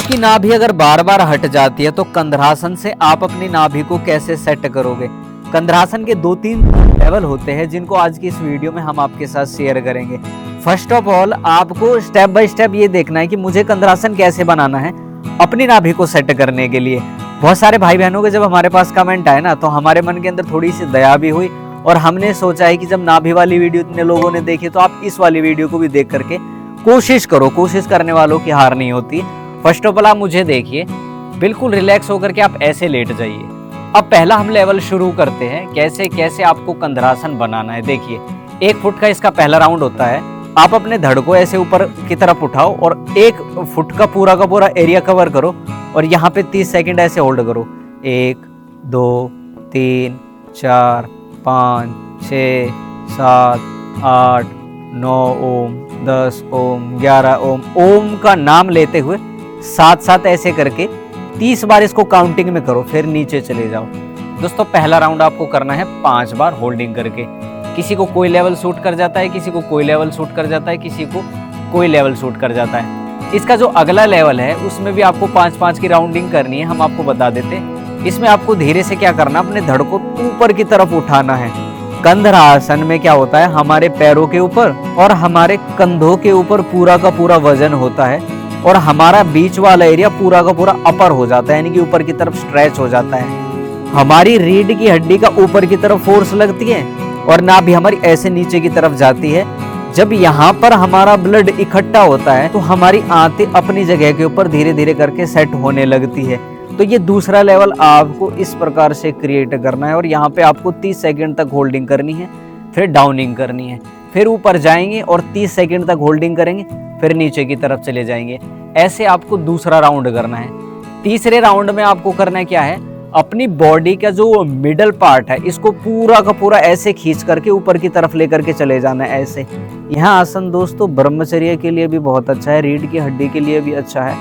आपकी नाभि अगर बार बार हट जाती है तो कंधरासन से आप अपनी नाभि को कैसे सेट करोगे। कंधरासन के 2-3 लेवल होते हैं जिनको आज की इस वीडियो में हम आपके साथ शेयर करेंगे। फर्स्ट ऑफ ऑल आपको स्टेप बाय स्टेप ये देखना है कि मुझे कंधरासन कैसे बनाना है अपनी नाभि को सेट करने के लिए। बहुत सारे भाई बहनों के जब हमारे पास कमेंट आए ना तो हमारे मन के अंदर थोड़ी सी दया भी हुई और हमने सोचा है कि जब नाभि वाली वीडियो इतने लोगों ने देखी तो आप इस वाली वीडियो को भी देख करके कोशिश करो। कोशिश करने वालों की हार नहीं होती। फर्स्ट ऑफ ऑल आप मुझे देखिए, बिल्कुल रिलैक्स होकर के आप ऐसे लेट जाइए। अब पहला हम लेवल शुरू करते हैं कैसे कैसे आपको कंधरासन बनाना है। देखिए 1 फुट का इसका पहला राउंड होता है। आप अपने धड़ को ऐसे ऊपर की तरफ उठाओ और 1 फुट का पूरा एरिया कवर करो और यहाँ पे 30 सेकंड ऐसे होल्ड करो। 1 2 3 4 5 6 7 8 9 ओम 10 ओम 11 ओम। ओम का नाम लेते हुए साथ साथ ऐसे करके 30 बार इसको काउंटिंग में करो, फिर नीचे चले जाओ। दोस्तों पहला राउंड आपको करना है 5 बार होल्डिंग करके। किसी को कोई लेवल सूट कर जाता है, किसी को कोई लेवल सूट कर जाता है, किसी को कोई लेवल सूट कर जाता है। इसका जो अगला लेवल है उसमें भी आपको 5-5 की राउंडिंग करनी है। हम आपको बता देते हैं इसमें आपको धीरे से क्या करना, अपने धड़ को ऊपर की तरफ उठाना है। कंधरासन में क्या होता है, हमारे पैरों के ऊपर और हमारे कंधों के ऊपर पूरा का पूरा वजन होता है और हमारा बीच वाला एरिया पूरा का पूरा अपर हो जाता है, यानी कि ऊपर की तरफ स्ट्रेच हो जाता है। हमारी रीढ़ की हड्डी का ऊपर की तरफ फोर्स लगती है और नाभि हमारी ऐसे नीचे की तरफ जाती है। जब यहाँ पर हमारा ब्लड इकट्ठा होता है तो हमारी आंतें अपनी जगह के ऊपर धीरे धीरे करके सेट होने लगती है। तो ये दूसरा लेवल आपको इस प्रकार से क्रिएट करना है और यहाँ पे आपको 30 सेकंड तक होल्डिंग करनी है, फिर डाउनिंग करनी है, फिर ऊपर जाएंगे और 30 सेकंड तक होल्डिंग करेंगे, फिर नीचे की तरफ चले जाएंगे। ऐसे आपको दूसरा राउंड करना है। तीसरे राउंड में आपको करना है क्या है, अपनी बॉडी का जो मिडल पार्ट है इसको पूरा का पूरा ऐसे खींच करके ऊपर की तरफ लेकर के चले जाना है ऐसे। यह आसन दोस्तों ब्रह्मचर्य के लिए भी बहुत अच्छा है, रीढ़ की हड्डी के लिए भी अच्छा है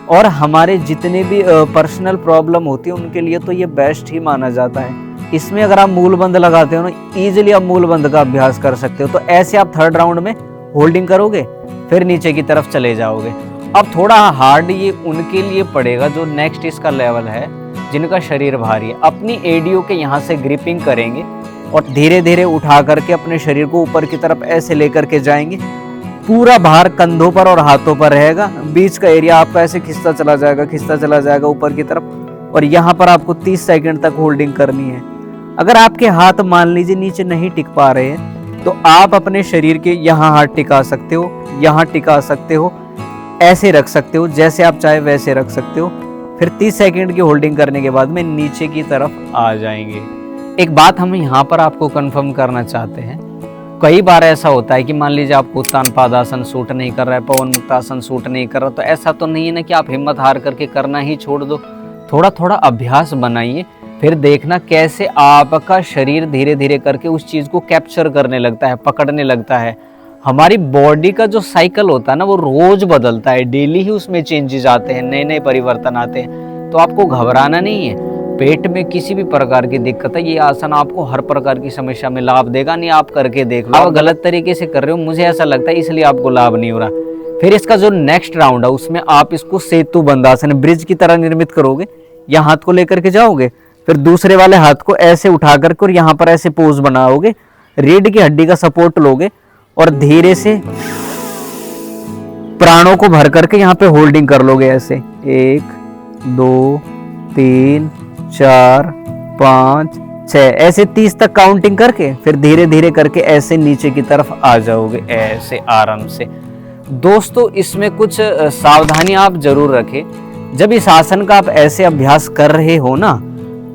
और हमारे जितने भी पर्सनल प्रॉब्लम होती है उनके लिए तो ये बेस्ट ही माना जाता है। इसमें अगर आप मूलबंद लगाते हो ना, इजीली आप मूलबंद का अभ्यास कर सकते हो। तो ऐसे आप थर्ड राउंड में होल्डिंग करोगे, फिर नीचे की तरफ चले जाओगे। अब थोड़ा हार्ड ये उनके लिए पड़ेगा जो नेक्स्ट इसका लेवल है, जिनका शरीर भारी है। अपनी एडियो के यहाँ से ग्रिपिंग करेंगे और धीरे धीरे उठा करके अपने शरीर को ऊपर की तरफ ऐसे लेकर के जाएंगे। पूरा भार कंधों पर और हाथों पर रहेगा, बीच का एरिया आपका ऐसे खिंचता चला जाएगा ऊपर की तरफ और यहाँ पर आपको 30 सेकंड तक होल्डिंग करनी है। अगर आपके हाथ मान लीजिए नीचे नहीं टिक पा रहे हैं तो आप अपने शरीर के यहाँ हाथ टिका सकते हो, यहाँ टिका सकते हो, ऐसे रख सकते हो, जैसे आप चाहे वैसे रख सकते हो। फिर 30 सेकंड की होल्डिंग करने के बाद में नीचे की तरफ आ जाएंगे। एक बात हम यहाँ पर आपको कंफर्म करना चाहते हैं, कई बार ऐसा होता है कि मान लीजिए आपको उत्तान पादासन सूट नहीं कर रहा है, पवन मुक्तासन सूट नहीं कर रहा, तो ऐसा तो नहीं है ना कि आप हिम्मत हार करके करना ही छोड़ दो। थोड़ा थोड़ा अभ्यास बनाइए, फिर देखना कैसे आपका शरीर धीरे धीरे करके उस चीज़ को कैप्चर करने लगता है, पकड़ने लगता है। हमारी बॉडी का जो साइकिल होता है ना वो रोज बदलता है, डेली ही उसमें चेंजेस आते हैं, नए नए परिवर्तन आते हैं। तो आपको घबराना नहीं है। पेट में किसी भी प्रकार की दिक्कत है, ये आसन आपको हर प्रकार की समस्या में लाभ देगा। नहीं आप करके देख लो, आप गलत तरीके से कर रहे हो, मुझे ऐसा लगता है इसलिए आपको लाभ नहीं हो रहा। फिर इसका जो नेक्स्ट राउंड है उसमें आप इसको सेतु बंधासन ब्रिज की तरह निर्मित करोगे। यहाँ हाथ को लेकर के जाओगे, फिर दूसरे वाले हाथ को ऐसे उठा करके और यहाँ पर ऐसे पोज बनाओगे, रीढ़ की हड्डी का सपोर्ट लोगे और धीरे से प्राणों को भर करके यहाँ पे होल्डिंग कर लोगे ऐसे। 1 2 3 4 5 6 ऐसे 30 तक काउंटिंग करके फिर धीरे धीरे करके ऐसे नीचे की तरफ आ जाओगे ऐसे आराम से। दोस्तों इसमें कुछ सावधानी आप जरूर रखें। जब इस आसन का आप ऐसे अभ्यास कर रहे हो ना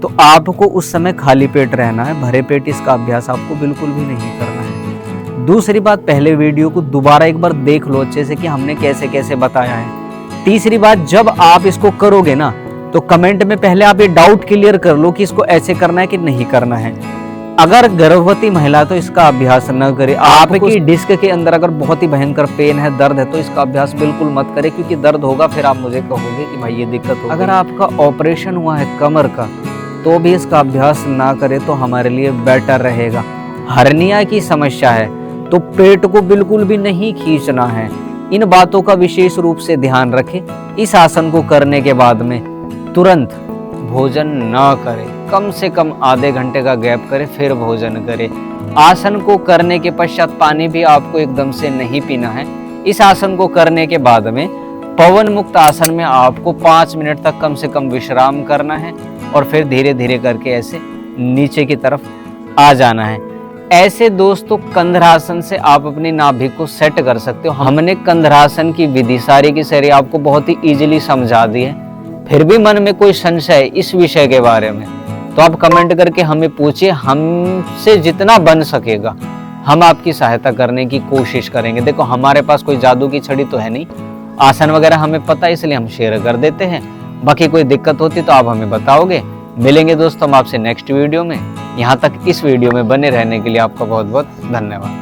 तो आपको उस समय खाली पेट रहना है, भरे पेट इसका अभ्यास आपको बिल्कुल भी नहीं करना है। दूसरी बात, पहले वीडियो को दोबारा एक बार देख लो अच्छे से कि हमने कैसे कैसे बताया है। तीसरी बात, जब आप इसको करोगे ना तो कमेंट में पहले आप ये डाउट क्लियर कर लो कि इसको ऐसे करना है कि नहीं करना है। अगर गर्भवती महिला तो इसका अभ्यास न करे। आपकी डिस्क के अंदर अगर बहुत ही भयंकर पेन है, दर्द है, तो इसका अभ्यास बिल्कुल मत करें, क्योंकि दर्द होगा फिर आप मुझे कहोगे कि भाई ये दिक्कत हो। अगर आपका ऑपरेशन हुआ है कमर का तो भी इसका अभ्यास ना करे तो हमारे लिए बेटर रहेगा। हर्निया की समस्या है तो पेट को बिल्कुल भी नहीं खींचना है। इन बातों का विशेष रूप से ध्यान रखें। इस आसन को करने के बाद में तुरंत भोजन न करें, कम से कम आधे घंटे का गैप करें फिर भोजन करें। आसन को करने के पश्चात पानी भी आपको एकदम से नहीं पीना है। इस आसन को करने के बाद में पवन मुक्त आसन में आपको 5 मिनट तक कम से कम विश्राम करना है और फिर धीरे धीरे करके ऐसे नीचे की तरफ आ जाना है। ऐसे दोस्तों कंधरासन से आप अपनी नाभि को सेट कर सकते हो। हमने कंधरासन की विधि सारी की सारी आपको बहुत ही इजीली समझा दी है। फिर भी मन में कोई संशय इस विषय के बारे में तो आप कमेंट करके हमें पूछिए, हमसे जितना बन सकेगा हम आपकी सहायता करने की कोशिश करेंगे। देखो हमारे पास कोई जादू की छड़ी तो है नहीं, आसन वगैरह हमें पता है इसलिए हम शेयर कर देते हैं। बाकी कोई दिक्कत होती तो आप हमें बताओगे। मिलेंगे दोस्तों हम आपसे नेक्स्ट वीडियो में। यहाँ तक इस वीडियो में बने रहने के लिए आपका बहुत बहुत धन्यवाद।